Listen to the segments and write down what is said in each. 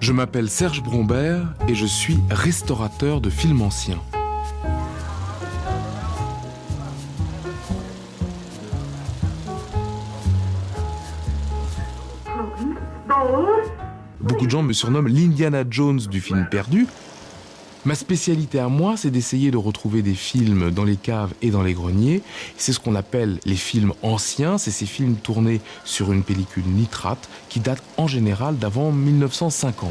Je m'appelle Serge Brombert et je suis restaurateur de films anciens. Beaucoup de gens me surnomment l'Indiana Jones du film perdu. Ma spécialité à moi, c'est d'essayer de retrouver des films dans les caves et dans les greniers. C'est ce qu'on appelle les films anciens. C'est ces films tournés sur une pellicule nitrate qui datent en général d'avant 1950.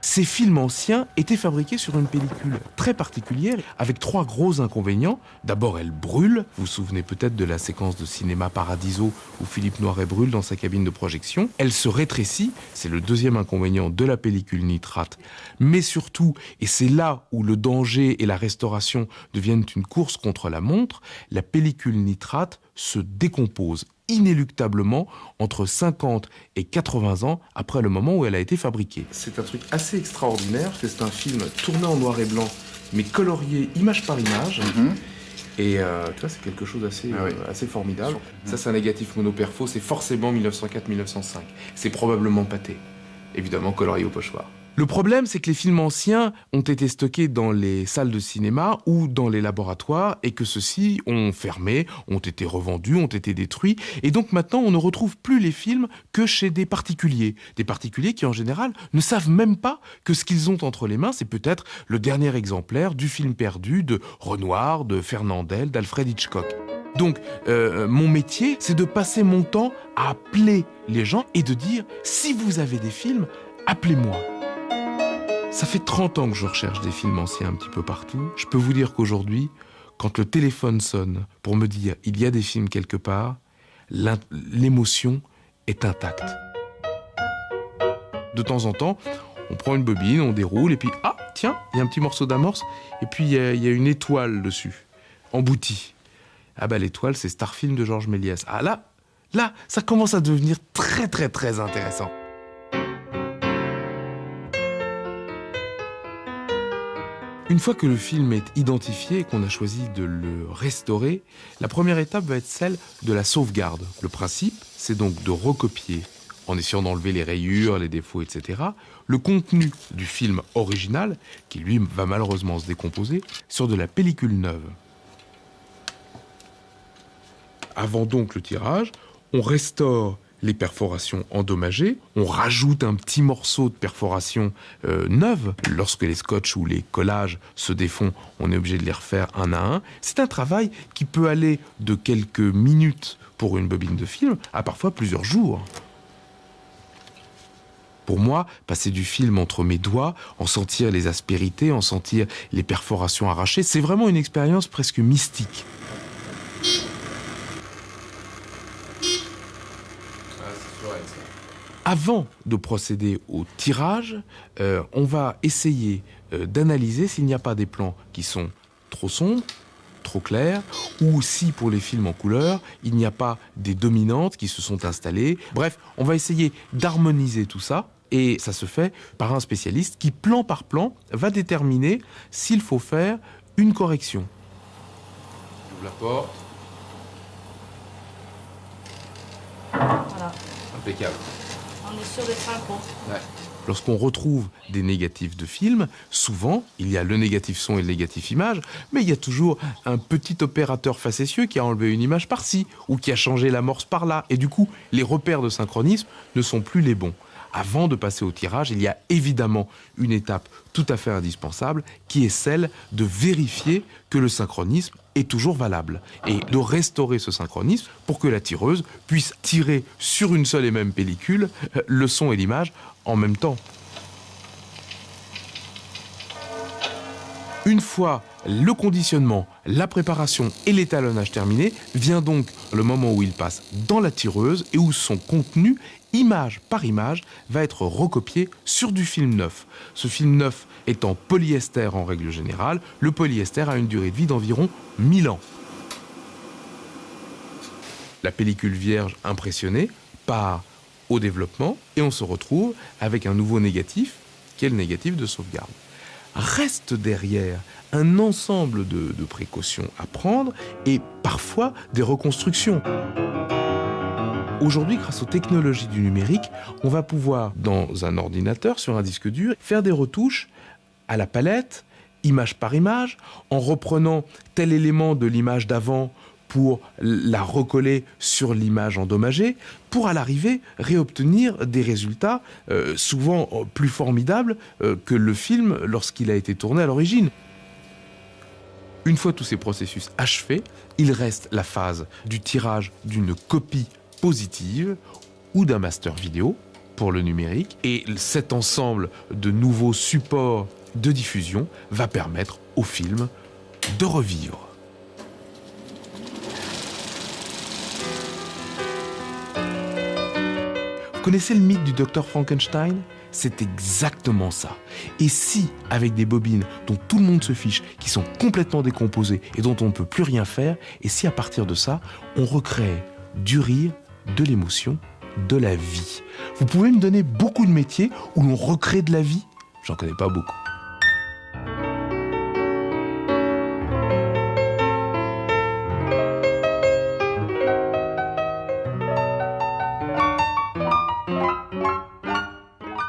Ces films anciens étaient fabriqués sur une pellicule très particulière avec 3 gros inconvénients. D'abord, elle brûle. Vous vous souvenez peut-être de la séquence de cinéma Paradiso où Philippe Noiret brûle dans sa cabine de projection. Elle se rétrécit. C'est le deuxième inconvénient de la pellicule nitrate. Mais surtout, et c'est là où le danger et la restauration deviennent une course contre la montre, la pellicule nitrate se décompose inéluctablement entre 50 et 80 ans après le moment où elle a été fabriquée. C'est un truc assez extraordinaire, c'est un film tourné en noir et blanc, mais colorié image par image. Et tu vois, c'est quelque chose assez formidable. Ça, c'est un négatif monoperfo, c'est forcément 1904-1905. C'est probablement pâté, évidemment colorié au pochoir. Le problème, c'est que les films anciens ont été stockés dans les salles de cinéma ou dans les laboratoires et que ceux-ci ont fermé, ont été revendus, ont été détruits. Et donc maintenant, on ne retrouve plus les films que chez des particuliers. Des particuliers qui, en général, ne savent même pas que ce qu'ils ont entre les mains, c'est peut-être le dernier exemplaire du film perdu de Renoir, de Fernandel, d'Alfred Hitchcock. Donc, mon métier, c'est de passer mon temps à appeler les gens et de dire « Si vous avez des films, appelez-moi ». Ça fait 30 ans que je recherche des films anciens un petit peu partout. Je peux vous dire qu'aujourd'hui, quand le téléphone sonne pour me dire « il y a des films quelque part », l'émotion est intacte. De temps en temps, on prend une bobine, on déroule, et puis « ah, tiens, il y a un petit morceau d'amorce, et puis il y a une étoile dessus, emboutie. » Ah bah l'étoile, c'est Starfilm de Georges Méliès. Ah là, ça commence à devenir très très très intéressant. Une fois que le film est identifié et qu'on a choisi de le restaurer, la première étape va être celle de la sauvegarde. Le principe, c'est donc de recopier, en essayant d'enlever les rayures, les défauts, etc., le contenu du film original, qui lui va malheureusement se décomposer, sur de la pellicule neuve. Avant donc le tirage, on restaure les perforations endommagées, on rajoute un petit morceau de perforation neuve. Lorsque les scotch ou les collages se défont, on est obligé de les refaire un à un. C'est un travail qui peut aller de quelques minutes pour une bobine de film à parfois plusieurs jours. Pour moi, passer du film entre mes doigts, en sentir les aspérités, en sentir les perforations arrachées, c'est vraiment une expérience presque mystique. Avant de procéder au tirage, on va essayer d'analyser s'il n'y a pas des plans qui sont trop sombres, trop clairs, ou si pour les films en couleur, il n'y a pas des dominantes qui se sont installées. Bref, on va essayer d'harmoniser tout ça, et ça se fait par un spécialiste qui, plan par plan, va déterminer s'il faut faire une correction. J'ouvre la porte. Voilà. Impeccable. On est sûr d'être synchro. Ouais. Lorsqu'on retrouve des négatifs de films, souvent, il y a le négatif son et le négatif image, mais il y a toujours un petit opérateur facétieux qui a enlevé une image par-ci, ou qui a changé l'amorce par-là. Et du coup, les repères de synchronisme ne sont plus les bons. Avant de passer au tirage, il y a évidemment une étape tout à fait indispensable, qui est celle de vérifier que le synchronisme est toujours valable et de restaurer ce synchronisme pour que la tireuse puisse tirer sur une seule et même pellicule le son et l'image en même temps. Une fois le conditionnement, la préparation et l'étalonnage terminés, vient donc le moment où il passe dans la tireuse et où son contenu, image par image, va être recopié sur du film neuf. Ce film neuf est en polyester en règle générale. Le polyester a une durée de vie d'environ 1000 ans. La pellicule vierge impressionnée part au développement et on se retrouve avec un nouveau négatif qui est le négatif de sauvegarde. Reste derrière un ensemble de précautions à prendre et parfois des reconstructions. Aujourd'hui, grâce aux technologies du numérique, on va pouvoir, dans un ordinateur, sur un disque dur, faire des retouches à la palette, image par image, en reprenant tel élément de l'image d'avant pour la recoller sur l'image endommagée, pour à l'arrivée réobtenir des résultats souvent plus formidables que le film lorsqu'il a été tourné à l'origine. Une fois tous ces processus achevés, il reste la phase du tirage d'une copie positive ou d'un master vidéo pour le numérique. Et cet ensemble de nouveaux supports de diffusion va permettre au film de revivre. Vous connaissez le mythe du docteur Frankenstein ? C'est exactement ça. Et si, avec des bobines dont tout le monde se fiche, qui sont complètement décomposées et dont on ne peut plus rien faire, et si à partir de ça, on recrée du rire, de l'émotion, de la vie. Vous pouvez me donner beaucoup de métiers où l'on recrée de la vie ? J'en connais pas beaucoup.